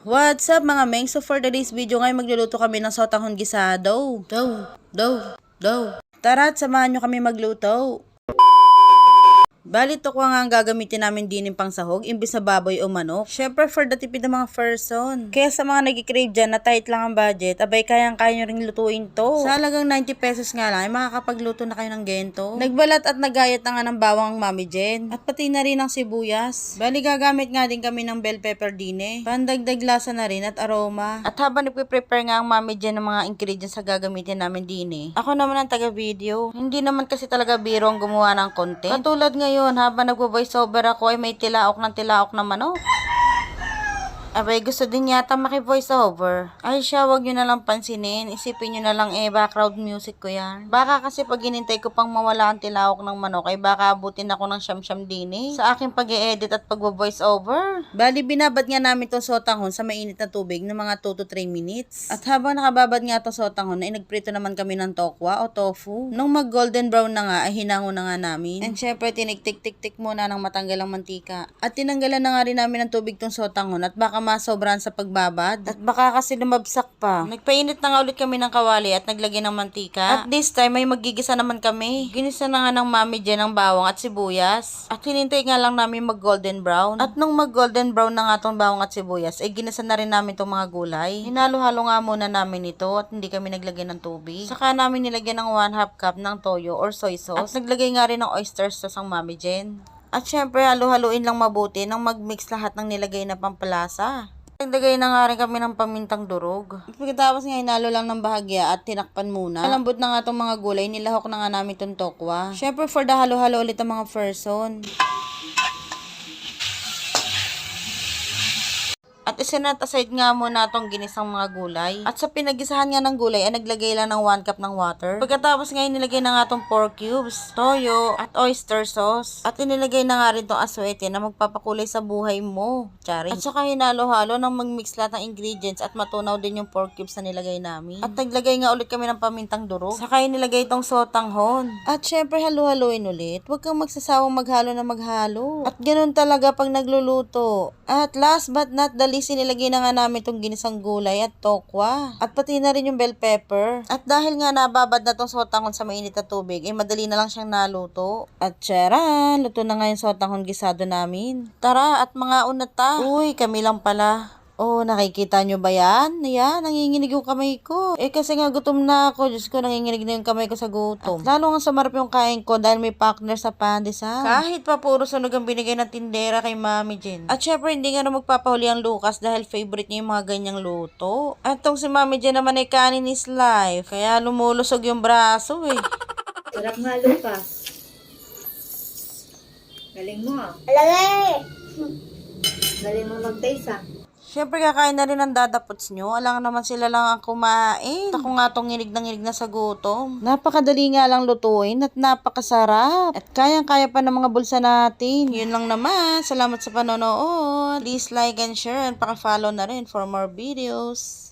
What's up mga meng? So for today's video ngayon magluluto kami ng sotanghon gisado. Tara at samahan nyo kami magluto. Bali to ko nga ang gagamitin namin din pang sahog, imbis na baboy o manok. Syempre for the tipid ng mga person. Kaya sa mga nag-crave dyan na tight lang ang budget, abay kayang-kaya nyo ring lutuin to. Sa halagang 90 pesos nga lang, ay makakapagluto na kayo ng gento. Nagbalat at nagayat na nga ng bawang ang Mami Jen. At pati na rin ng sibuyas. Bali gagamit nga din kami ng bell pepper din pandagdag lasa na rin at aroma. At habang nagpe-prepare nga ang Mami Jen ng mga ingredients sa gagamitin namin din ako naman ang taga-video. Hindi naman kasi talaga biro ang gumawa ng content. Katulad ngayon, habang nagvo-voice over ako ay may tilaok na manok. Abay, gusto din yata maki-voice over. Ay siya, wag nyo na lang pansinin. Isipin nyo na lang background music ko yan. Baka kasi pag hinintay ko pang mawala ang tilaok ng manok, ay baka abutin ako ng siyam-siyam din sa aking pag-e-edit at pag-voice over. Bali, binabad nga namin tong sotanghon sa mainit na tubig ng mga 2 to 3 minutes. At habang nakababad nga tong sotanghon, ay nagprito naman kami ng tokwa o tofu. Nung mag-golden brown na nga, ay hinango na nga namin. And syempre, tinik-tik-tik-tik muna ng matanggal ang mantika. At tinanggalan na nga rin namin ng tubig tong sotanghon at baka masobran sa pagbabad. At baka kasi lumabsak pa. Nagpainit na nga ulit kami ng kawali at naglagay ng mantika. At this time ay magigisa naman kami. Ginisa na nga ng Mami Jen ang bawang at sibuyas. At hinintay nga lang namin mag golden brown. At nung mag golden brown na nga tong bawang at sibuyas, ay ginisa na rin namin tong mga gulay. Hinalo-halo nga muna namin ito at hindi kami naglagay ng tubig. Saka namin nilagyan ng 1/2 cup ng toyo or soy sauce. At naglagay nga rin ng oyster sauce ang Mami Jen. At syempre, halo-haluin lang mabuti nang mag-mix lahat ng nilagay na pampalasa. Naglagay na nga rin kami ng pamintang durog. Pagkatapos nga, hinalo lang ng bahagya at tinakpan muna. Malambot na nga itong mga gulay, nilahok na nga namin itong tokwa. Syempre, for the halo-halo ulit ang mga person. At isinat aside nga muna itong ginisang mga gulay. At sa pinagisahan nga ng gulay, ay naglagay lang ng 1 cup ng water. Pagkatapos nga nilagay na nga itong pork cubes, toyo, at oyster sauce. At inilagay na nga rin itong aswete na magpapakulay sa buhay mo. Charing. At saka hinalo-halo nang mag-mix lahat ng ingredients at matunaw din yung pork cubes na nilagay namin. At naglagay nga ulit kami ng pamintang durog. Saka inilagay itong sotanghon. At syempre halu-haluin ulit. Huwag kang magsasawang maghalo na maghalo. At ganun talaga pag nagluluto. At last but not the least, nilagay na nga namin itong ginisang gulay at tokwa. At pati na rin yung bell pepper. At dahil nga nababad na itong sotanghon sa mainit na tubig, madali na lang siyang naluto. At tsaran, luto na nga yung sotanghon gisado namin. Tara at mga unata. Uy, kami lang pala. Oh, nakikita nyo ba yan? Yan, nanginginig yung kamay ko. Kasi nga gutom na ako. Diyos ko, nanginginig na yung kamay ko sa gutom. At lalo nga sumarap yung kain ko dahil may partner sa pandesal. Kahit pa puro sunog ang binigay ng tindera kay Mami Jen. At syempre, hindi nga na magpapahuli ang Lucas dahil favorite niya yung mga ganyang luto. At tong si Mami Jen naman ay kanin is life. Kaya lumulusog yung braso Sarap nga, Lucas. Galing mo ah. Alagay! Galing mo mag-taste ah. Siyempre, kakain na rin ang dadapots nyo. Alang naman sila lang ang kumain. Ako nga tong nginig na sa gutom. Napakadali nga lang lutuin at napakasarap. At kayang-kaya pa ng mga bulsa natin. Yun lang naman. Salamat sa panonood. Please like and share and paka-follow na rin for more videos.